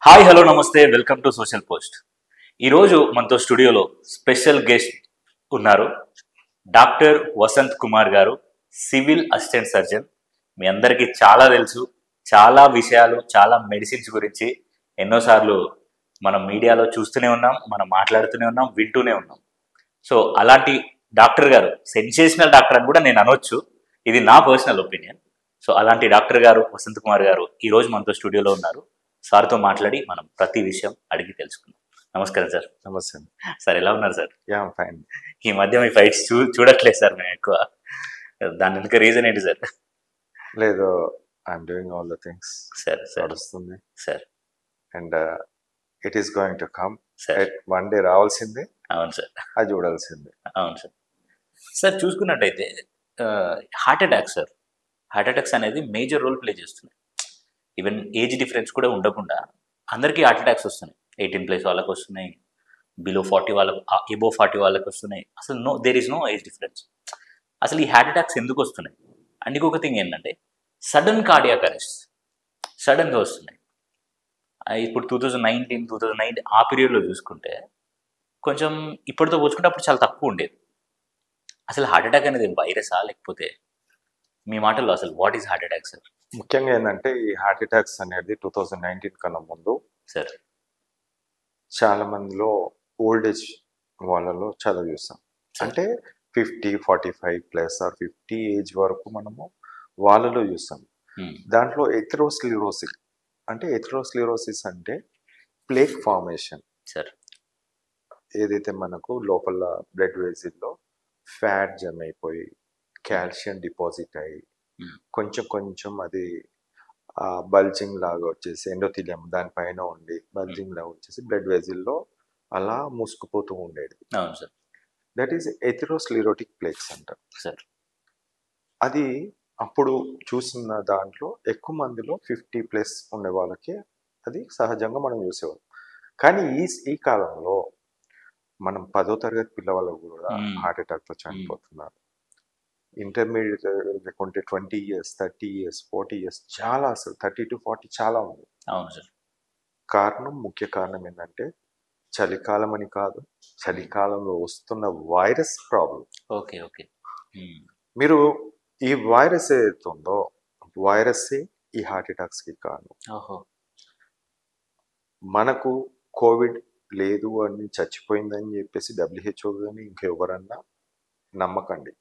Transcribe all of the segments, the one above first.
Hi hello నమస్తే welcome to social post. ఈరోజు మనతో స్టూడియోలో స్పెషల్ గెస్ట్ ఉన్నారు. డాక్టర్ వసంత్ కుమార్ గారు, సివిల్ అసిస్టెంట్ సర్జన్. మీ అందరికీ చాలా తెలుసు, చాలా విషయాలు, చాలా మెడిసిన్స్ గురించి ఎన్నోసార్లు మనం మీడియాలో చూస్తూనే ఉన్నాం, మనం మాట్లాడుతూనే ఉన్నాం, వింటూనే ఉన్నాం. సో అలాంటి డాక్టర్ గారు, సెన్సేషనల్ డాక్టర్ అని కూడా నేను అనొచ్చు, ఇది నా పర్సనల్ ఒపీనియన్. సో అలాంటి డాక్టర్ గారు వసంత్ కుమార్ గారు ఈరోజు మనతో స్టూడియోలో ఉన్నారు. సార్తో మాట్లాడి మనం ప్రతి విషయం అడిగి తెలుసుకుందాం. నమస్కారం సార్. నమస్తే. సార్ ఎలా ఉన్నారు సార్? Yeah fine. ఈ మధ్య మీ ఫైట్స్ చూడట్లేదు సార్ మేము ఎక్కువ. దాని వెనుక రీజన్ ఏంటి సార్? లేదు, I'm doing all the things. Sir sir నడుస్తుంది sir and it is going to come. Sir one day రావాల్సిందే, అవును సార్, అది చూడాల్సిందే. అవును సార్. సార్ చూసుకున్నట్టయితే heart attacks sir, heart attacks అనేది మేజర్ రోల్ ప్లే చేస్తున్నాయి. ఈవెన్ ఏజ్ డిఫరెన్స్ కూడా ఉండకుండా అందరికీ హార్ట్ అటాక్స్ వస్తున్నాయి. 18+ వాళ్ళకి వస్తున్నాయి, బిలో 40 వాళ్ళకు, ఎబో 40 వాళ్ళకి వస్తున్నాయి. అసలు there is no age difference. అసలు ఈ హార్ట్ అటాక్స్ ఎందుకు వస్తున్నాయి? అండ్ ఇంకొక థింగ్ ఏంటంటే సడన్ కార్డియాక్ అరెస్ట్ సడన్గా వస్తున్నాయి. ఇప్పుడు 2019 ఆ పీరియడ్లో చూసుకుంటే కొంచెం ఇప్పటితో పోల్చుకుంటే అప్పుడు చాలా తక్కువ ఉండేది. అసలు హార్ట్ అటాక్ అనేది వైరసా, లేకపోతే మీ మాటల్లో అసలు what is heart attack sir? ముఖ్యంగా ఏంటంటే ఈ హార్ట్ అటాక్స్ అనేది 2019 కన్నా ముందు సార్ చాలా మందిలో ఓల్డ్ ఏజ్ వాళ్ళలో చాలా చూస్తాం. అంటే 50-45+ ఆర్ 50 ఏజ్ వరకు మనము వాళ్ళలో చూస్తాం. దాంట్లో ఎథెరోస్క్లెరోసిస్ అంటే ప్లేక్ ఫార్మేషన్ సార్, ఏదైతే మనకు లోపల బ్లడ్ వెజిల్లో ఫ్యాట్ జమ అయిపోయి కాల్షియం డిపాజిట్ అయ్యి కొంచెం కొంచెం అది బల్జింగ్ లాగా వచ్చేసి ఎండోథీలియం దానిపైన ఉండి బల్జింగ్ లాగా వచ్చేసి బ్లడ్ వెజిల్లో అలా మూసుకుపోతూ ఉండేది. అవును సార్. దట్ ఈస్ ఎథెరోస్క్లెరోటిక్ ప్లేక్స్ అంటారు సార్. అది అప్పుడు చూసిన దాంట్లో ఎక్కువ మందిలో 50+ ఉండే వాళ్ళకి అది సహజంగా మనం చూసేవాళ్ళం. కానీ ఈ కాలంలో మనం 10వ తరగతి పిల్లవాళ్ళు కూడా హార్ట్ అటాక్తో చనిపోతున్నారు. ఇంటర్మీడియట్ లేకుంటే 20 years 30 years 40 years చాలా, అసలు 30-40 చాలా ఉంది. అవును సార్. ముఖ్య కారణం ఏంటంటే చలికాలం అని కాదు, చలికాలంలో వస్తున్న వైరస్ ప్రాబ్లం. Okay okay. మీరు ఈ వైరస్ ఏదైతే ఉందో వైరస్సే ఈ హార్ట్ అటాక్స్కి కారణం. ఓహో. మనకు కోవిడ్ లేదు అని చచ్చిపోయిందని చెప్పేసి WHO కానీ ఇంకెవరన్నా నమ్మకండి.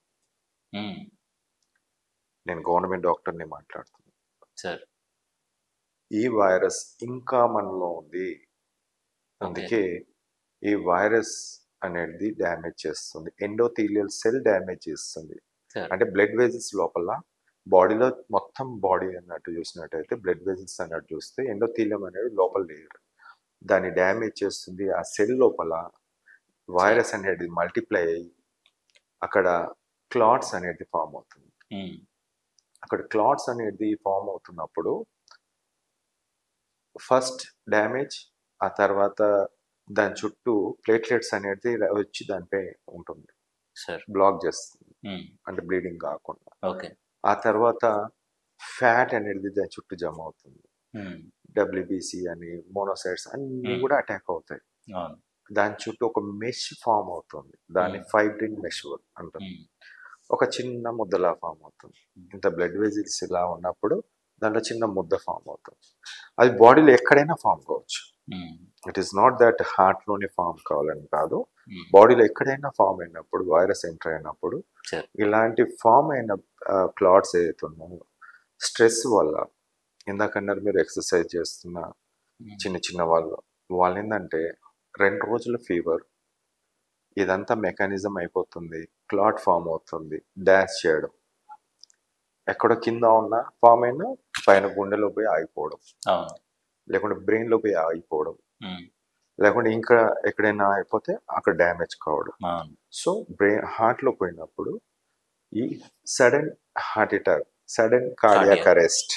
నేను గవర్నమెంట్ డాక్టర్ని మాట్లాడుతున్నాను సార్. ఈ వైరస్ ఇంకా మనలో ఉంది. అందుకే ఈ వైరస్ అనేది డ్యామేజ్ చేస్తుంది, ఎండోథీలియల్ సెల్ డ్యామేజ్ చేస్తుంది. అంటే బ్లడ్ వెజిల్స్ లోపల బాడీలో మొత్తం బాడీ అన్నట్టు చూసినట్టయితే బ్లడ్ వెజిల్స్ అన్నట్టు చూస్తే ఎండోథీలియం అనేది లోపల లేయర్, దాన్ని డ్యామేజ్ చేస్తుంది. ఆ సెల్ లోపల వైరస్ అనేది మల్టిప్లై అయ్యి అక్కడ క్లాట్స్ అనేది ఫామ్ అవుతుంది. అక్కడ క్లాట్స్ అనేది ఫామ్ అవుతున్నప్పుడు ఫస్ట్ డ్యామేజ్, ఆ తర్వాత దాని చుట్టూ ప్లేట్లెట్స్ అనేది వచ్చి దానిపై ఉంటుంది, బ్లాక్ చేస్తుంది, అంటే బ్లీడింగ్ కాకుండా. ఆ తర్వాత ఫ్యాట్ అనేది దాని చుట్టూ జమ అవుతుంది. WBC అని మోనోసైట్స్ అన్నీ కూడా అటాక్ అవుతాయి. దాని చుట్టూ ఒక మెష్ ఫామ్ అవుతుంది, దాన్ని ఫైబ్రిన్ మెష్ అంటుంది. ఒక చిన్న ముద్దలా ఫామ్ అవుతుంది. ఇంత బ్లడ్ వెజిల్స్ ఇలా ఉన్నప్పుడు దాంట్లో చిన్న ముద్ద ఫామ్ అవుతుంది. అది బాడీలో ఎక్కడైనా ఫామ్ కావచ్చు. ఇట్ ఈస్ నాట్ దట్ హార్ట్లోనే ఫామ్ కావాలని కాదు, బాడీలో ఎక్కడైనా ఫామ్ అయినప్పుడు వైరస్ ఎంటర్ అయినప్పుడు ఇలాంటి ఫామ్ అయిన క్లాట్స్ ఏదైతే ఉన్నాయో స్ట్రెస్ వల్ల, ఇందాకన్నారు మీరు ఎక్సర్సైజ్ చేస్తున్న చిన్న చిన్న వాళ్ళు ఏంటంటే 2 రోజుల ఫీవర్, ఇదంతా మెకానిజం అయిపోతుంది, క్లాట్ ఫామ్ అవుతుంది, డాన్స్ చేయడం, ఎక్కడో కింద ఉన్న ఫామ్ అయినా పైన గుండెలో పోయి ఆగిపోవడం, లేకుంటే బ్రెయిన్లో పోయి ఆగిపోవడం, లేకుంటే ఇంకా ఎక్కడైనా అయిపోతే అక్కడ డ్యామేజ్ కావడం. సో హార్ట్లో పోయినప్పుడు ఈ sudden heart attack, sudden cardiac arrest